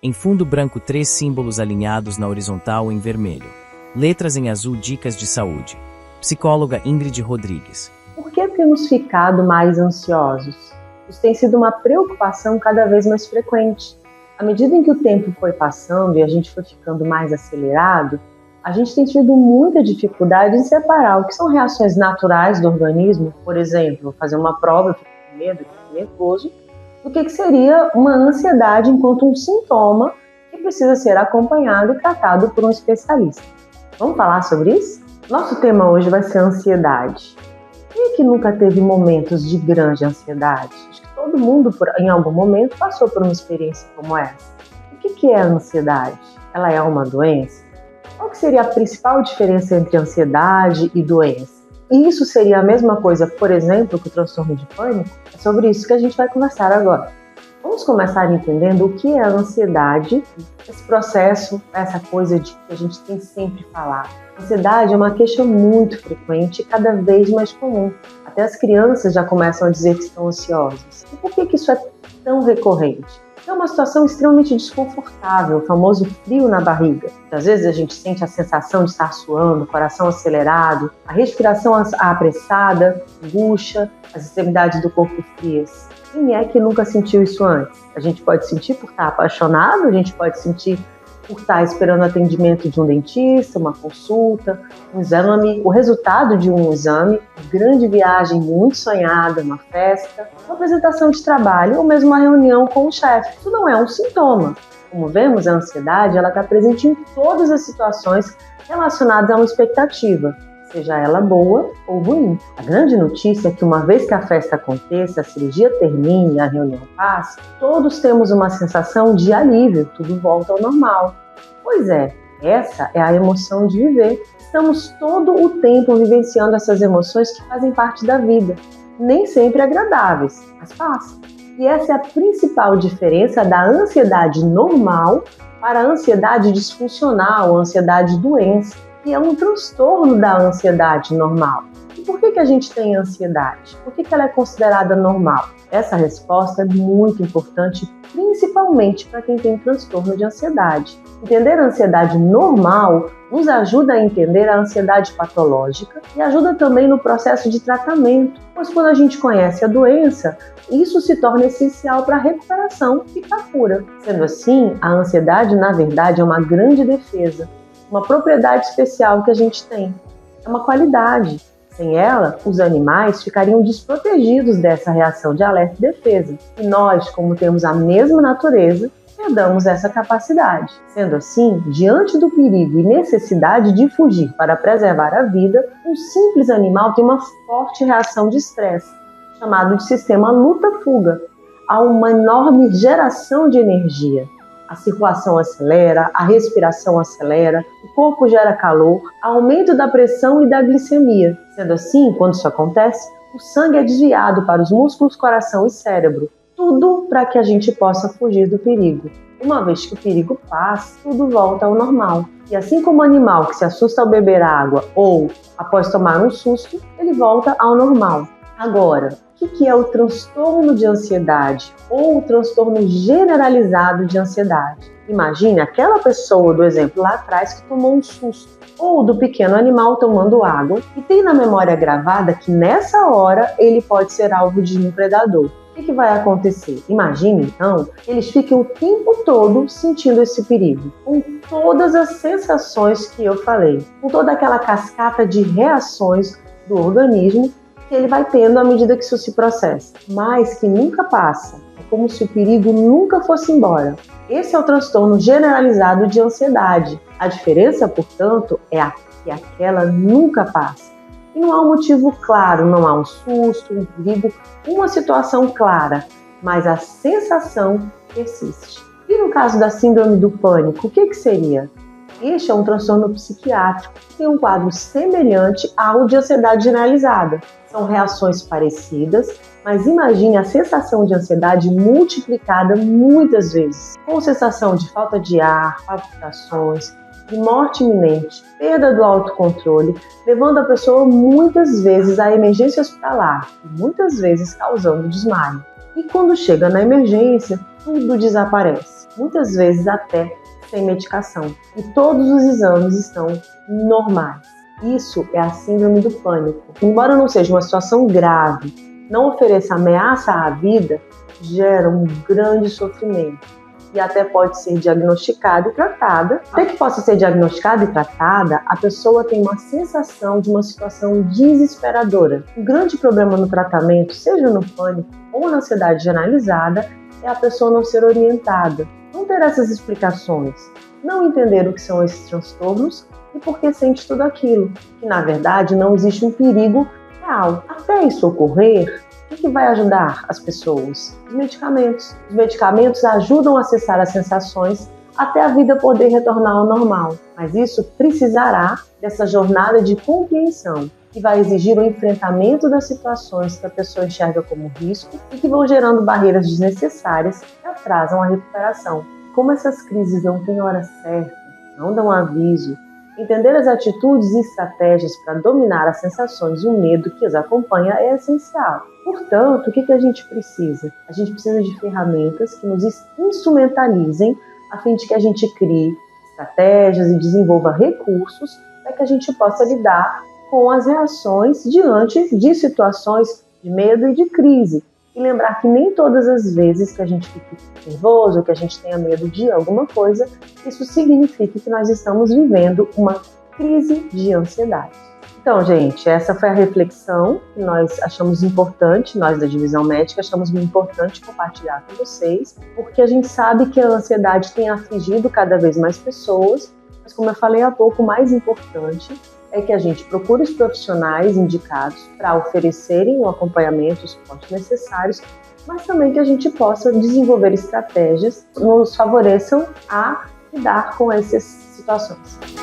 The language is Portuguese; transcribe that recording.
Em fundo branco, 3 símbolos alinhados na horizontal em vermelho. Letras em azul, dicas de saúde. Psicóloga Ingrid Rodrigues. Por que temos ficado mais ansiosos? Isso tem sido uma preocupação cada vez mais frequente. À medida em que o tempo foi passando e a gente foi ficando mais acelerado, a gente tem tido muita dificuldade em separar o que são reações naturais do organismo, por exemplo, fazer uma prova, eu fico com medo, eu fico nervoso, do que seria uma ansiedade enquanto um sintoma que precisa ser acompanhado e tratado por um especialista. Vamos falar sobre isso? Nosso tema hoje vai ser ansiedade. Quem é que nunca teve momentos de grande ansiedade? Acho que todo mundo, em algum momento, passou por uma experiência como essa. O que é a ansiedade? Ela é uma doença? Qual que seria a principal diferença entre ansiedade e doença? E isso seria a mesma coisa, por exemplo, que o transtorno de pânico? É sobre isso que a gente vai conversar agora. Vamos começar entendendo o que é a ansiedade, esse processo, essa coisa de que a gente tem sempre falado. A ansiedade é uma queixa muito frequente e cada vez mais comum. Até as crianças já começam a dizer que estão ansiosas. E por que isso é tão recorrente? É uma situação extremamente desconfortável, o famoso frio na barriga. Às vezes a gente sente a sensação de estar suando, coração acelerado, a respiração apressada, angústia, as extremidades do corpo frias. Quem é que nunca sentiu isso antes? A gente pode sentir por estar apaixonado, a gente pode sentir por estar esperando atendimento de um dentista, uma consulta, um exame, o resultado de um exame, uma grande viagem muito sonhada, uma festa, uma apresentação de trabalho ou mesmo uma reunião com o chefe. Isso não é um sintoma. Como vemos, a ansiedade está presente em todas as situações relacionadas a uma expectativa, seja ela boa ou ruim. A grande notícia é que uma vez que a festa aconteça, a cirurgia termine, a reunião passe, todos temos uma sensação de alívio, tudo volta ao normal. Pois é, essa é a emoção de viver. Estamos todo o tempo vivenciando essas emoções que fazem parte da vida. Nem sempre agradáveis, mas passam. E essa é a principal diferença da ansiedade normal para a ansiedade disfuncional, a ansiedade doença, que é um transtorno da ansiedade normal. E por que a gente tem ansiedade? Por que ela é considerada normal? Essa resposta é muito importante, principalmente para quem tem transtorno de ansiedade. Entender a ansiedade normal nos ajuda a entender a ansiedade patológica e ajuda também no processo de tratamento, pois quando a gente conhece a doença, isso se torna essencial para a recuperação e para a cura. Sendo assim, a ansiedade, na verdade, é uma grande defesa, uma propriedade especial que a gente tem. É uma qualidade. Sem ela, os animais ficariam desprotegidos dessa reação de alerta e defesa. E nós, como temos a mesma natureza, herdamos essa capacidade. Sendo assim, diante do perigo e necessidade de fugir para preservar a vida, um simples animal tem uma forte reação de estresse, chamado de sistema luta-fuga. Há uma enorme geração de energia. A circulação acelera, a respiração acelera, o corpo gera calor, aumento da pressão e da glicemia. Sendo assim, quando isso acontece, o sangue é desviado para os músculos, coração e cérebro. Tudo para que a gente possa fugir do perigo. Uma vez que o perigo passa, tudo volta ao normal. E assim como o animal que se assusta ao beber água ou após tomar um susto, ele volta ao normal. Agora, o que é o transtorno de ansiedade ou o transtorno generalizado de ansiedade? Imagine aquela pessoa do exemplo lá atrás que tomou um susto, ou do pequeno animal tomando água e tem na memória gravada que nessa hora ele pode ser alvo de um predador. O que vai acontecer? Imagine, então, que eles fiquem o tempo todo sentindo esse perigo, com todas as sensações que eu falei, com toda aquela cascata de reações do organismo que ele vai tendo à medida que isso se processa, mas que nunca passa. É como se o perigo nunca fosse embora. Esse é o transtorno generalizado de ansiedade. A diferença, portanto, é que aquela nunca passa. E não há um motivo claro, não há um susto, um perigo, uma situação clara, mas a sensação persiste. E no caso da síndrome do pânico, o que seria? Este é um transtorno psiquiátrico, tem um quadro semelhante ao de ansiedade generalizada. São reações parecidas, mas imagine a sensação de ansiedade multiplicada muitas vezes, com sensação de falta de ar, palpitações, de morte iminente, perda do autocontrole, levando a pessoa muitas vezes à emergência hospitalar e muitas vezes causando desmaio. E quando chega na emergência, tudo desaparece. muitas vezes até sem medicação. E todos os exames estão normais. Isso é a síndrome do pânico. Embora não seja uma situação grave, não ofereça ameaça à vida, gera um grande sofrimento e até pode ser diagnosticada e tratada. Até que possa ser diagnosticada e tratada, a pessoa tem uma sensação de uma situação desesperadora. O grande problema no tratamento, seja no pânico ou na ansiedade generalizada, é a pessoa não ser orientada, não ter essas explicações, não entender o que são esses transtornos e por que sente tudo aquilo, que na verdade não existe um perigo real. Até isso ocorrer, o que vai ajudar as pessoas? Os medicamentos. Os medicamentos ajudam a cessar as sensações até a vida poder retornar ao normal. Mas isso precisará dessa jornada de compreensão, que vai exigir o enfrentamento das situações que a pessoa enxerga como risco e que vão gerando barreiras desnecessárias que atrasam a recuperação. Como essas crises não têm hora certa, não dão aviso, entender as atitudes e estratégias para dominar as sensações e o medo que as acompanha é essencial. Portanto, o que a gente precisa? A gente precisa de ferramentas que nos instrumentalizem a fim de que a gente crie estratégias e desenvolva recursos para que a gente possa lidar com as reações diante de situações de medo e de crise. E lembrar que nem todas as vezes que a gente fique nervoso, que a gente tenha medo de alguma coisa, isso significa que nós estamos vivendo uma crise de ansiedade. Então, gente, essa foi a reflexão que nós achamos importante, nós da Divisão Médica achamos muito importante compartilhar com vocês, porque a gente sabe que a ansiedade tem afligido cada vez mais pessoas, mas como eu falei há pouco, o mais importante é que a gente procure os profissionais indicados para oferecerem o acompanhamento, o suporte necessários, mas também que a gente possa desenvolver estratégias que nos favoreçam a lidar com essas situações.